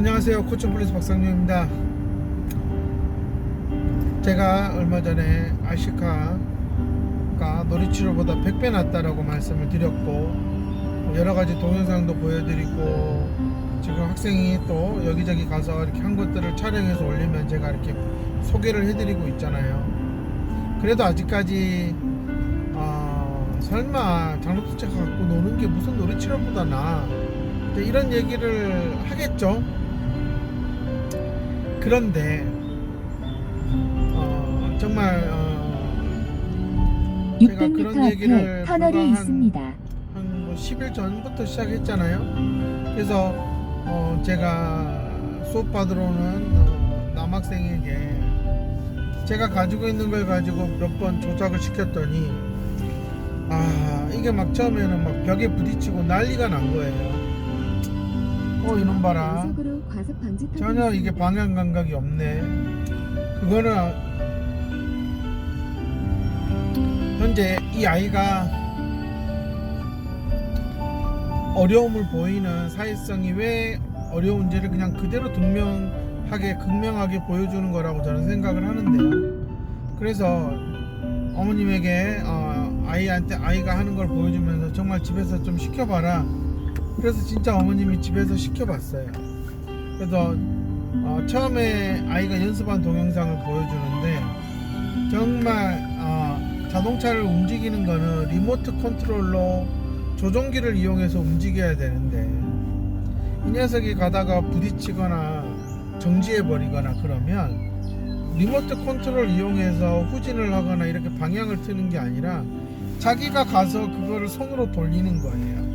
안녕하세요. 코치폴리스 박상용입니다. 제가 얼마 전에 아시카가 놀이치료보다 100배 낫다라고 말씀을 드렸고, 여러가지 동영상도 보여드리고, 지금 학생이 또 여기저기 가서 이렇게 한 것들을 촬영해서 올리면 제가 이렇게 소개를 해드리고 있잖아요. 그래도 아직까지 설마 장롱수채가 갖고 노는 게 무슨 놀이치료보다 나아, 이런 얘기를 하겠죠. 그런데 정말 제가 그런 얘기를 터널이 있습니다. 한 10일 전부터 시작했잖아요. 그래서 제가 수업 받으러 오는 남학생에게 제가 가지고 있는 걸 가지고 몇 번 조작을 시켰더니 이게 막 처음에는 막 벽에 부딪히고 난리가 난 거예요. 이놈 봐라, 전혀 이게 방향 감각이 없네. 그거는 현재 이 아이가 어려움을 보이는 사회성이 왜 어려운지를 그냥 그대로 극명하게 보여주는 거라고 저는 생각을 하는데요. 그래서 어머님에게 아이가 하는 걸 보여주면서 정말 집에서 좀 시켜봐라. 그래서 진짜 어머님이 집에서 시켜봤어요. 그래서 처음에 아이가 연습한 동영상을 보여주는데, 정말 자동차를 움직이는 거는 리모트 컨트롤로 조종기를 이용해서 움직여야 되는데, 이 녀석이 가다가 부딪히거나 정지해버리거나 그러면 리모트 컨트롤 이용해서 후진을 하거나 이렇게 방향을 트는 게 아니라 자기가 가서 그거를 손으로 돌리는 거예요.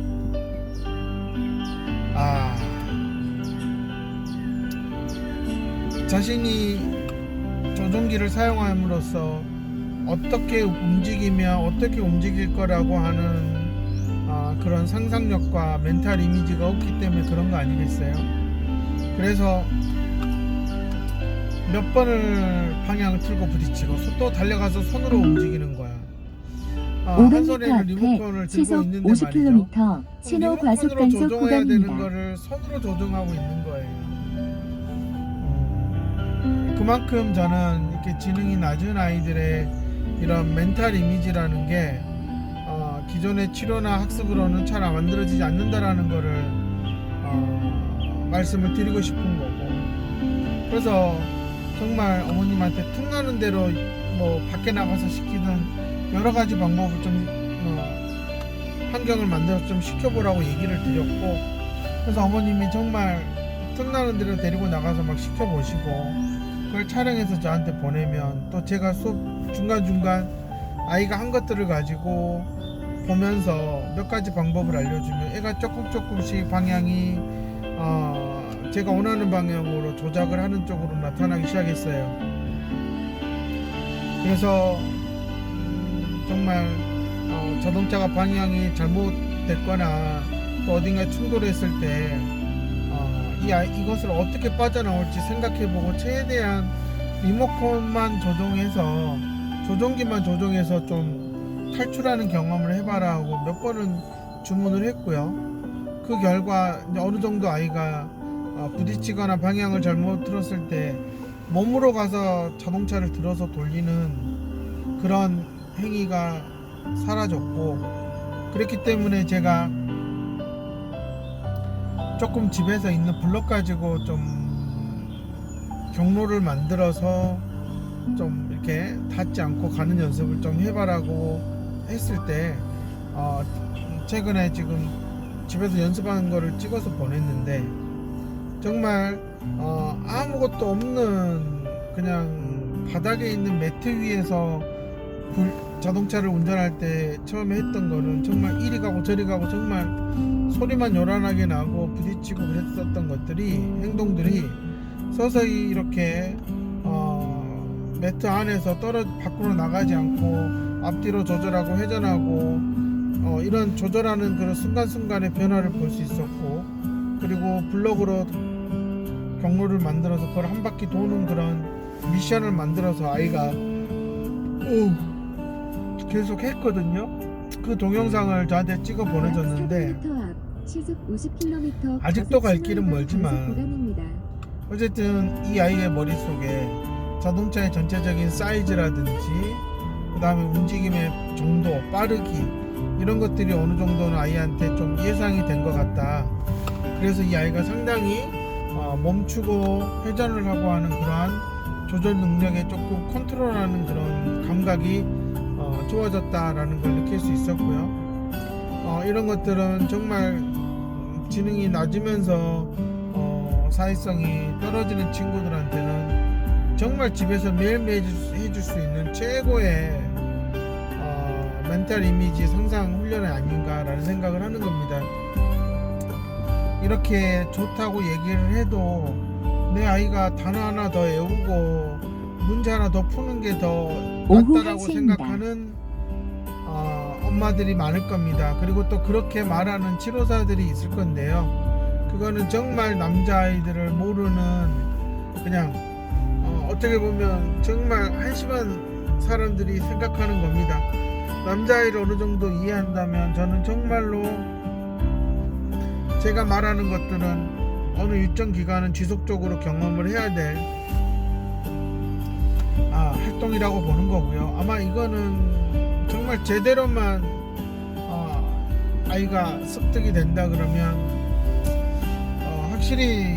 자신이 조종기를 사용함으로써 어떻게 움직이며 어떻게 움직일 거라고 하는 그런 상상력과 멘탈 이미지가 없기 때문에 그런 거 아니겠어요? 그래서 몇 번을 방향을 틀고 부딪히고 또 달려가서 손으로 움직이는 거야. 한 손에는 리모컨을 들고 있는데 말이죠. 50km 신호 과속 단속 조종해야 되는 구간입니다. 거를 손으로 조종하고 있는 거예요. 그만큼 저는 이렇게 지능이 낮은 아이들의 이런 멘탈 이미지라는 게 기존의 치료나 학습으로는 잘 만들어지지 않는다라는 거를 말씀을 드리고 싶은 거고, 그래서 정말 어머님한테 틈나는 대로 뭐 밖에 나가서 시키든 여러 가지 방법을 좀 환경을 만들어서 좀 시켜보라고 얘기를 드렸고, 그래서 어머님이 정말 틈나는 대로 데리고 나가서 막 시켜보시고, 그걸 촬영해서 저한테 보내면 또 제가 수업 중간중간 아이가 한 것들을 가지고 보면서 몇 가지 방법을 알려주면 애가 조금씩 방향이 제가 원하는 방향으로 조작을 하는 쪽으로 나타나기 시작했어요. 그래서 정말 자동차가 방향이 잘못됐거나 또 어딘가 충돌했을 때 이것을 어떻게 빠져나올지 생각해보고 최대한 리모컨만 조종해서 조종기만 조종해서 좀 탈출하는 경험을 해봐라 하고 몇 번은 주문을 했고요. 그 결과 이제 어느 정도 아이가 부딪히거나 방향을 잘못 틀었을 때 몸으로 가서 자동차를 들어서 돌리는 그런 행위가 사라졌고, 그렇기 때문에 제가 조금 집에서 있는 블럭 가지고 좀 경로를 만들어서 좀 이렇게 닿지 않고 가는 연습을 좀 해봐라고 했을 때 최근에 지금 집에서 연습하는 거를 찍어서 보냈는데, 정말 아무것도 없는 그냥 바닥에 있는 매트 위에서 자동차를 운전할 때 처음에 했던 거는 정말 이리 가고 저리 가고 정말 소리만 요란하게 나고 부딪히고 그랬었던 것들이, 행동들이 서서히 이렇게 매트 안에서 밖으로 나가지 않고 앞뒤로 조절하고 회전하고 이런 조절하는 그런 순간순간의 변화를 볼 수 있었고, 그리고 블럭으로 경로를 만들어서 그걸 한 바퀴 도는 그런 미션을 만들어서 아이가 계속 했거든요. 그 동영상을 저한테 찍어 보내줬는데 시속 50km 아직도 갈 길은 멀지만 구간입니다. 어쨌든 이 아이의 머릿속에 자동차의 전체적인 사이즈라든지 그 다음에 움직임의 정도, 빠르기 이런 것들이 어느 정도는 아이한테 좀 예상이 된 것 같다. 그래서 이 아이가 상당히 멈추고 회전을 하고 하는 그러한 조절 능력에 조금 컨트롤하는 그런 감각이 좋아졌다라는 걸 느낄 수 있었고요. 이런 것들은 정말 지능이 낮으면서 사회성이 떨어지는 친구들한테는 정말 집에서 매일매일 해줄 수 있는 최고의 멘탈 이미지 상상 훈련이 아닌가라는 생각을 하는 겁니다. 이렇게 좋다고 얘기를 해도 내 아이가 단어 하나 더 외우고 문제 하나 더 푸는 게 더 오후 낫다라고 1시입니다. 생각하는 엄마들이 많을 겁니다. 그리고 또 그렇게 말하는 치료사들이 있을 건데요. 그거는 정말 남자아이들을 모르는 그냥 어떻게 보면 정말 한심한 사람들이 생각하는 겁니다. 남자아이를 어느 정도 이해한다면 저는 정말로 제가 말하는 것들은 어느 일정 기간은 지속적으로 경험을 해야 될 활동이라고 보는 거고요. 아마 이거는 정말 제대로만 아이가 습득이 된다 그러면 확실히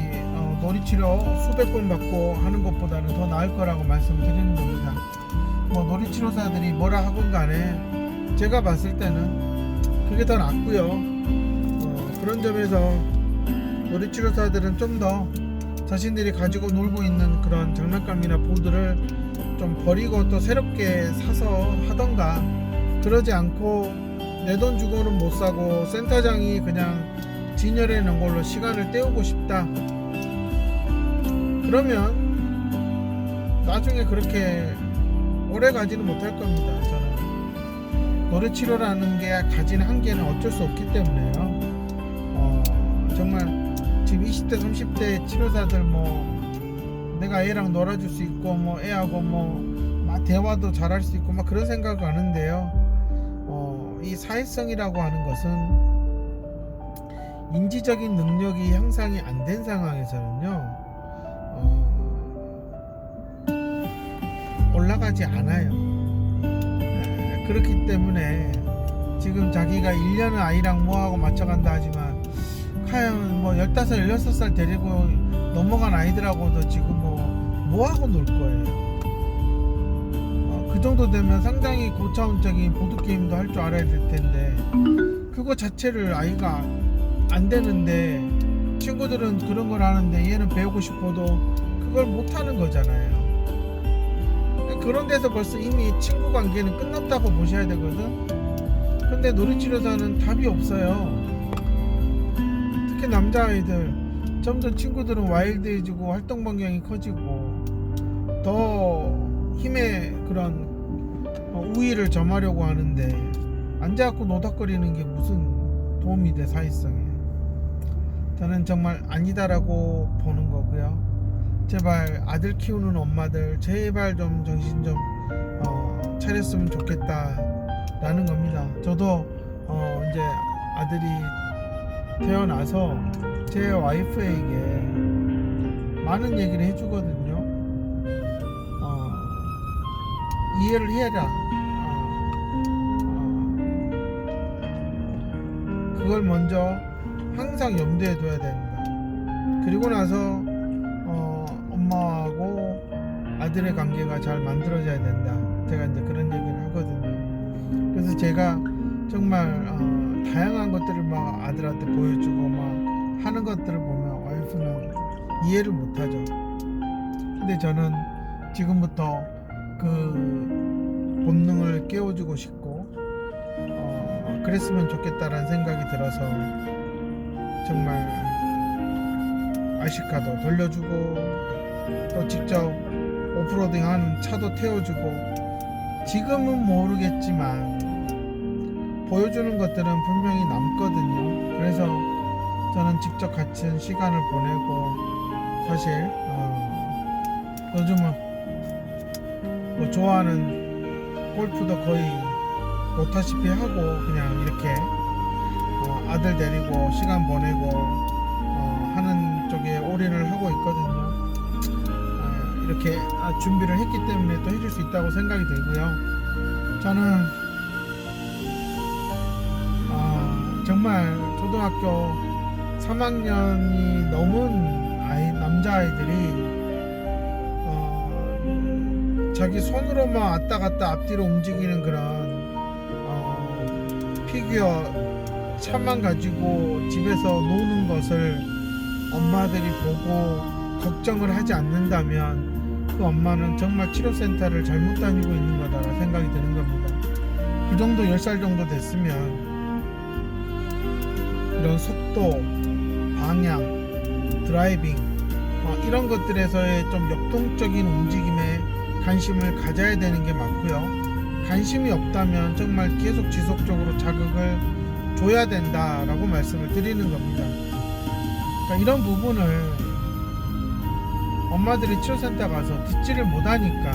놀이치료 수백 번 받고 하는 것보다는 더 나을 거라고 말씀드리는 겁니다. 뭐 놀이치료사들이 뭐라 하건 간에 제가 봤을 때는 그게 더 낫고요. 그런 점에서 놀이치료사들은 좀 더 자신들이 가지고 놀고 있는 그런 장난감이나 보드를 좀 버리고 또 새롭게 사서 하던가, 그러지 않고 내 돈 주고는 못 사고 센터장이 그냥 진열해 놓은 걸로 시간을 때우고 싶다 그러면 나중에 그렇게 오래 가지는 못할 겁니다. 저는 노래치료라는 게 가지는 한계는 어쩔 수 없기 때문에요. 정말 지금 20대 30대 치료사들 뭐 내가 애랑 놀아줄 수 있고 뭐 애하고 뭐 막 대화도 잘할 수 있고 막 그런 생각을 하는데요. 이 사회성이라고 하는 것은 인지적인 능력이 향상이 안 된 상황에서는요 올라가지 않아요. 그렇기 때문에 지금 자기가 1년은 아이랑 뭐하고 맞춰간다 하지만 과연 뭐 15, 16살 데리고 넘어간 아이들하고도 지금 뭐하고 놀 거예요. 그 정도 되면 상당히 고차원적인 보드게임도 할 줄 알아야 될 텐데 그거 자체를 아이가 안 되는데 친구들은 그런 걸 하는데 얘는 배우고 싶어도 그걸 못 하는 거잖아요. 그런 데서 벌써 이미 친구 관계는 끝났다고 보셔야 되거든. 근데 놀이치료사는 답이 없어요. 특히 남자아이들 점점 친구들은 와일드해지고 활동 반경이 커지고 더 힘의 그런 우위를 점하려고 하는데 앉아갖고 노닥거리는 게 무슨 도움이 돼 사회성에. 저는 정말 아니다라고 보는 거고요. 제발 아들 키우는 엄마들 제발 좀 정신 좀 차렸으면 좋겠다 라는 겁니다. 저도 이제 아들이 태어나서 제 와이프에게 많은 얘기를 해주거든요. 이해를 해라. 그걸 먼저 항상 염두에 둬야 된다. 그리고 나서 엄마하고 아들의 관계가 잘 만들어져야 된다. 제가 이제 그런 얘기를 하거든요. 그래서 제가 정말 다양한 것들을 막 아들한테 보여주고 막 하는 것들을 보면 와이프는 이해를 못하죠. 근데 저는 지금부터 그 본능을 깨워주고 싶고 그랬으면 좋겠다라는 생각이 들어서 정말 RC카도 돌려주고 또 직접 오프로딩하는 차도 태워주고 지금은 모르겠지만 보여주는 것들은 분명히 남거든요. 그래서 저는 직접 같은 시간을 보내고 사실 요즘은 뭐 좋아하는 골프도 거의 못하시피 하고 그냥 이렇게 아들 데리고 시간 보내고 하는 쪽에 올인을 하고 있거든요. 이렇게 준비를 했기 때문에 또 해줄 수 있다고 생각이 들고요. 저는 정말 초등학교 3학년이 넘은 남자아이들이 자기 손으로만 왔다 갔다 앞뒤로 움직이는 그런 피규어 차만 가지고 집에서 노는 것을 엄마들이 보고 걱정을 하지 않는다면 그 엄마는 정말 치료센터를 잘못 다니고 있는 거다 생각이 드는 겁니다. 그 정도 10살 정도 됐으면 이런 속도, 방향, 드라이빙 이런 것들에서의 좀 역동적인 움직임에 관심을 가져야 되는 게 맞고요. 관심이 없다면 정말 계속 지속적으로 자극을 줘야 된다라고 말씀을 드리는 겁니다. 그러니까 이런 부분을 엄마들이 치료센터 가서 듣지를 못하니까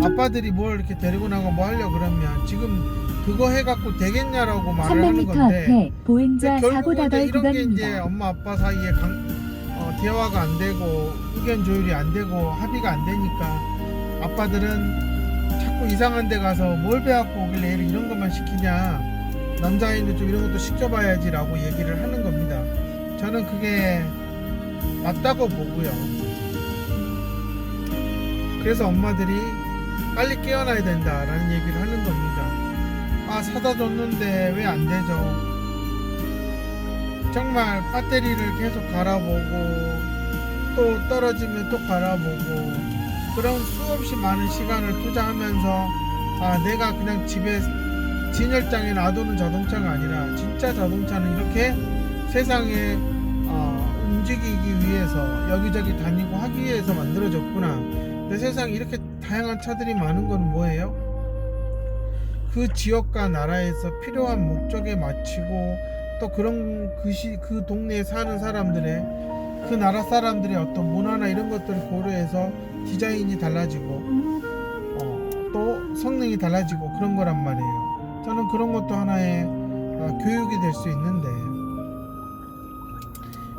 아빠들이 뭘 이렇게 데리고 나고 뭐 하려고 그러면 지금 그거 해갖고 되겠냐라고 말을 하는 300m 건데 앞에 보행자 사고 결국은 이제 다발 이런 게 이제 구간입니다. 엄마 아빠 사이에 대화가 안 되고 의견 조율이 안 되고 합의가 안 되니까 아빠들은 자꾸 이상한 데 가서 뭘 배워갖고 오길래 얘를 이런 것만 시키냐, 남자아이는 좀 이런 것도 시켜봐야지 라고 얘기를 하는 겁니다. 저는 그게 맞다고 보고요. 그래서 엄마들이 빨리 깨어나야 된다라는 얘기를 하는 겁니다. 사다 줬는데 왜 안 되죠? 정말 배터리를 계속 갈아보고 또 떨어지면 또 갈아보고 그런 수없이 많은 시간을 투자하면서 내가 그냥 집에 진열장에 놔두는 자동차가 아니라 진짜 자동차는 이렇게 세상에 움직이기 위해서 여기저기 다니고 하기 위해서 만들어졌구나. 근데 세상에 이렇게 다양한 차들이 많은 건 뭐예요? 그 지역과 나라에서 필요한 목적에 맞추고 또 그런 그 동네에 사는 사람들의 그 나라 사람들의 어떤 문화나 이런 것들을 고려해서 디자인이 달라지고 또 성능이 달라지고 그런 거란 말이에요. 저는 그런 것도 하나의 교육이 될 수 있는데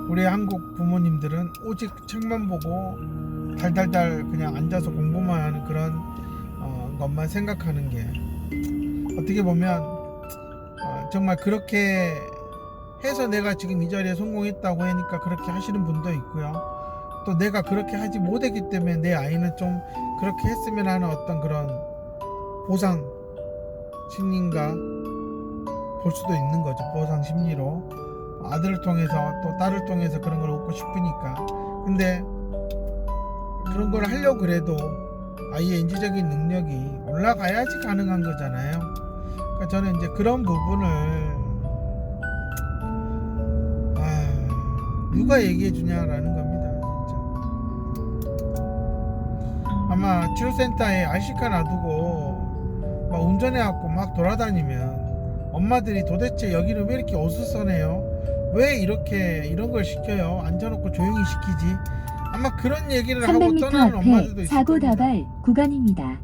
우리 한국 부모님들은 오직 책만 보고 달달달 그냥 앉아서 공부만 하는 그런 것만 생각하는 게 어떻게 보면 정말 그렇게 해서 내가 지금 이 자리에 성공했다고 하니까 그렇게 하시는 분도 있고요. 또 내가 그렇게 하지 못했기 때문에 내 아이는 좀 그렇게 했으면 하는 어떤 그런 보상 심리인가 볼 수도 있는 거죠. 보상 심리로 아들을 통해서 또 딸을 통해서 그런 걸 얻고 싶으니까. 근데 그런 걸 하려고 그래도 아이의 인지적인 능력이 올라가야지 가능한 거잖아요. 그러니까 저는 이제 그런 부분을 누가 얘기해 주냐라는 겁니다. 진짜. 아마 치료센터에 RC카 놔두고 막 운전해갖고 막 돌아다니면 엄마들이 도대체 여기는 왜 이렇게 어수선해요? 왜 이렇게 이런 걸 시켜요? 앉아놓고 조용히 시키지? 아마 그런 얘기를 하고 300m 떠나는 엄마들도 앞에 있을 사고 겁니다. 다발 구간입니다.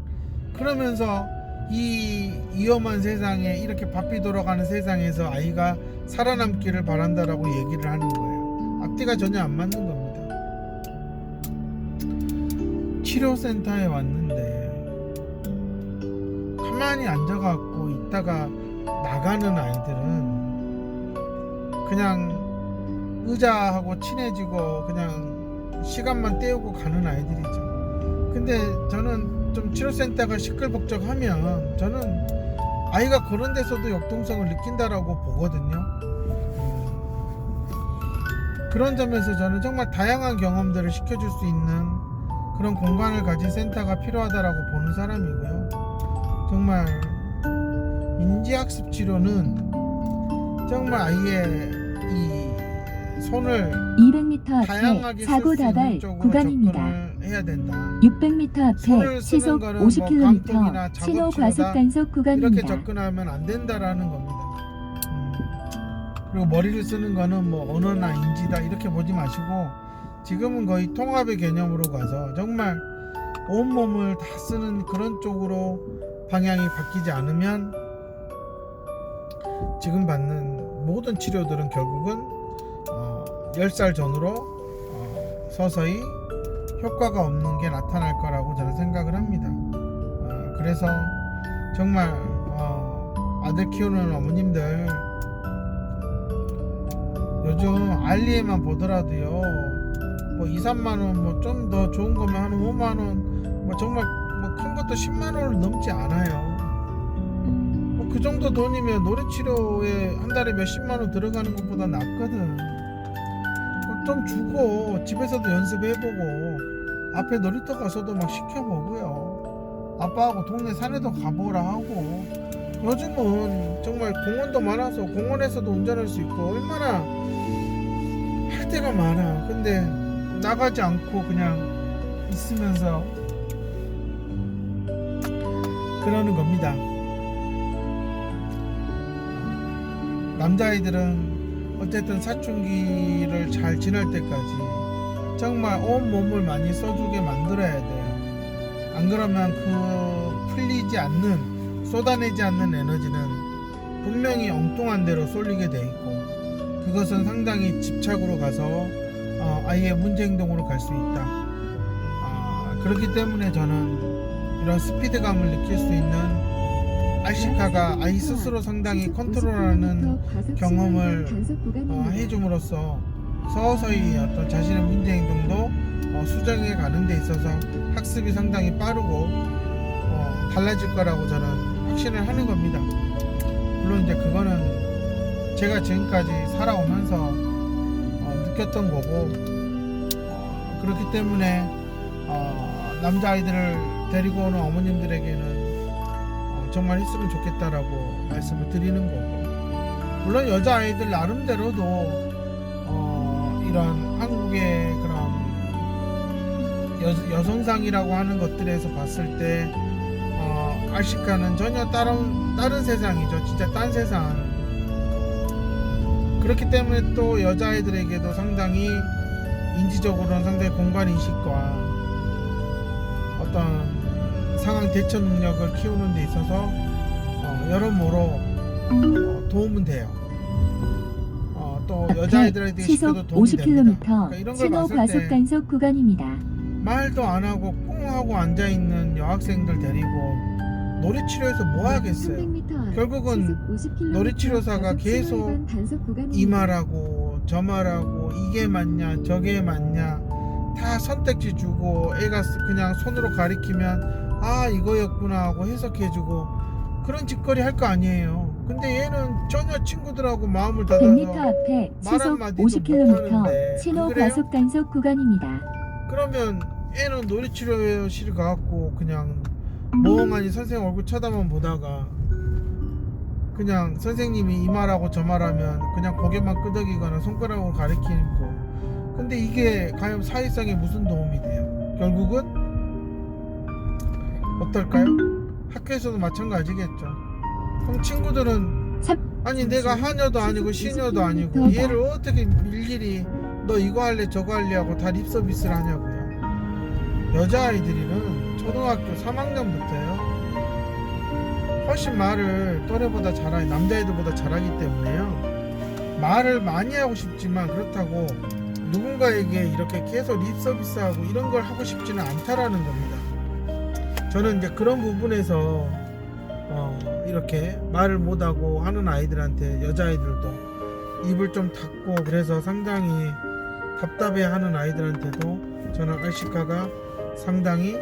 그러면서 이 위험한 세상에 이렇게 바삐 돌아가는 세상에서 아이가 살아남기를 바란다라고 얘기를 하는 거예요. 앞뒤가 전혀 안 맞는 겁니다. 치료센터에 왔는데 가만히 앉아갖고 있다가 나가는 아이들은 그냥 의자하고 친해지고 그냥 시간만 때우고 가는 아이들이죠. 근데 저는 좀 치료센터가 시끌벅적하면 저는 아이가 그런 데서도 역동성을 느낀다라고 보거든요. 그런 점에서 저는 정말 다양한 경험들을 시켜줄 수 있는 그런 공간을 가진 센터가 필요하다라고 보는 사람이고요. 정말 인지학습 치료는 정말 아이의 이 손을 200m 다양하게 앞에 쓸 사고 수 있는 다발 쪽으로 구간입니다. 접근을 해야 된다. 600m 손을 앞에 쓰는 시속 거는 뭐 50km 감독이나 신호 작업 과속 치료다. 단속 이렇게 구간입니다. 접근하면 안 된다라는 겁니다. 그리고 머리를 쓰는 거는 뭐 언어나 인지다 이렇게 보지 마시고 지금은 거의 통합의 개념으로 가서 정말 온몸을 다 쓰는 그런 쪽으로 방향이 바뀌지 않으면 지금 받는 모든 치료들은 결국은 10살 전후로 서서히 효과가 없는 게 나타날 거라고 저는 생각을 합니다. 그래서 정말 아들 키우는 어머님들 요즘 알리에만 보더라도요 뭐 2, 3만원 뭐 좀 더 좋은 거면 한 5만원 뭐 정말 뭐 큰 것도 10만원을 넘지 않아요. 뭐 그 정도 돈이면 노래치료에 한 달에 몇십만원 들어가는 것보다 낫거든. 좀 주고 집에서도 연습해보고 앞에 놀이터 가서도 막 시켜보고요. 아빠하고 동네 산에도 가보라 하고 요즘은 정말 공원도 많아서 공원에서도 운전할 수 있고 얼마나 할 데가 많아. 근데 나가지 않고 그냥 있으면서 그러는 겁니다. 남자아이들은 어쨌든 사춘기를 잘 지날 때까지 정말 온 몸을 많이 써주게 만들어야 돼요. 안 그러면 그 풀리지 않는, 쏟아내지 않는 에너지는 분명히 엉뚱한 데로 쏠리게 돼 있고 그것은 상당히 집착으로 가서 아이의 문제 행동으로 갈 수 있다. 그렇기 때문에 저는 이런 스피드감을 느낄 수 있는 알시카가 아이 스스로 상당히 컨트롤하는 경험을 해줌으로써 서서히 어떤 자신의 문제 행동도 수정해 가는 데 있어서 학습이 상당히 빠르고 달라질 거라고 저는 확신을 하는 겁니다. 물론 이제 그거는 제가 지금까지 살아오면서 느꼈던 거고 그렇기 때문에 남자아이들을 데리고 오는 어머님들에게는 정말 했으면 좋겠다라고 말씀을 드리는 거고, 물론 여자아이들 나름대로도 이런 한국의 그런 여성상이라고 하는 것들에서 봤을 때 알시카는 전혀 다른 세상이죠. 진짜 딴 세상. 그렇기 때문에 또 여자아이들에게도 상당히 인지적으로는 상당히 공간인식과 어떤 상황 대처 능력을 키우는 데 있어서 여러모로 도움은 돼요. 또 여자아이들에게 시속 시켜도 도움이 됩니다. 50km 그러니까 이런 걸 신호 봤을 과속 때 단속 구간입니다. 말도 안 하고 꽁 하고 앉아 있는 여학생들 데리고 놀이치료에서 뭐 하겠어요? 결국은 놀이치료사가 계속 이 말하고 저 말하고 이게 맞냐 저게 맞냐 다 선택지 주고 애가 그냥 손으로 가리키면 아 이거였구나 하고 해석해주고 그런 짓거리 할 거 아니에요. 근데 얘는 전혀 친구들하고 마음을 100m 닫아서 앞에 말 시속 한마디도 50km 못하는데 신호 안 그래요? 과속 단속 구간입니다. 그러면 애는 놀이치료실 가갖고 그냥 멍하니 선생님 얼굴 쳐다만 보다가 그냥 선생님이 이 말하고 저 말하면 그냥 고개만 끄덕이거나 손가락으로 가리키고, 근데 이게 과연 사회성에 무슨 도움이 돼요? 결국은 어떨까요? 학교에서도 마찬가지겠죠. 그럼 친구들은 아니 내가 하녀도 아니고 시녀도 아니고 얘를 어떻게 일일이 너 이거 할래 저거 할래 하고 다 립서비스를 하냐고요. 여자아이들은 초등학교 3학년부터요 훨씬 말을 또래보다 잘하기, 남자애들보다 잘하기 때문에요. 말을 많이 하고 싶지만 그렇다고 누군가에게 이렇게 계속 립서비스하고 이런 걸 하고 싶지는 않다라는 겁니다. 저는 이제 그런 부분에서 이렇게 말을 못하고 하는 아이들한테 여자아이들도 입을 좀 닫고 그래서 상당히 답답해하는 아이들한테도 저는 알시카가 상당히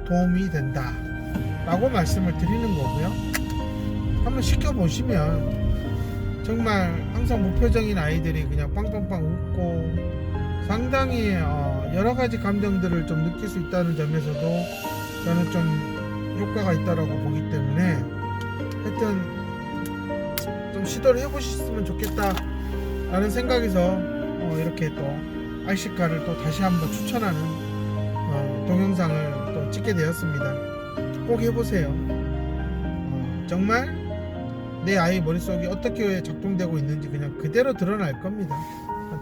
도움이 된다 라고 말씀을 드리는 거고요. 한번 시켜보시면 정말 항상 무표정인 아이들이 그냥 빵빵빵 웃고 상당히 여러가지 감정들을 좀 느낄 수 있다는 점에서도 저는 좀 효과가 있다라고 보기 때문에 하여튼 좀 시도를 해보셨으면 좋겠다 라는 생각에서 이렇게 또 알시카를 또 다시 한번 추천하는 동영상을 또 찍게 되었습니다. 꼭 해보세요. 정말 내 아이 머릿속이 어떻게 작동되고 있는지 그냥 그대로 드러날 겁니다.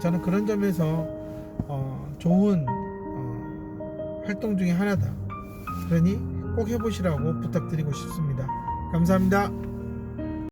저는 그런 점에서 좋은 활동 중에 하나다. 그러니 꼭 해보시라고 부탁드리고 싶습니다. 감사합니다.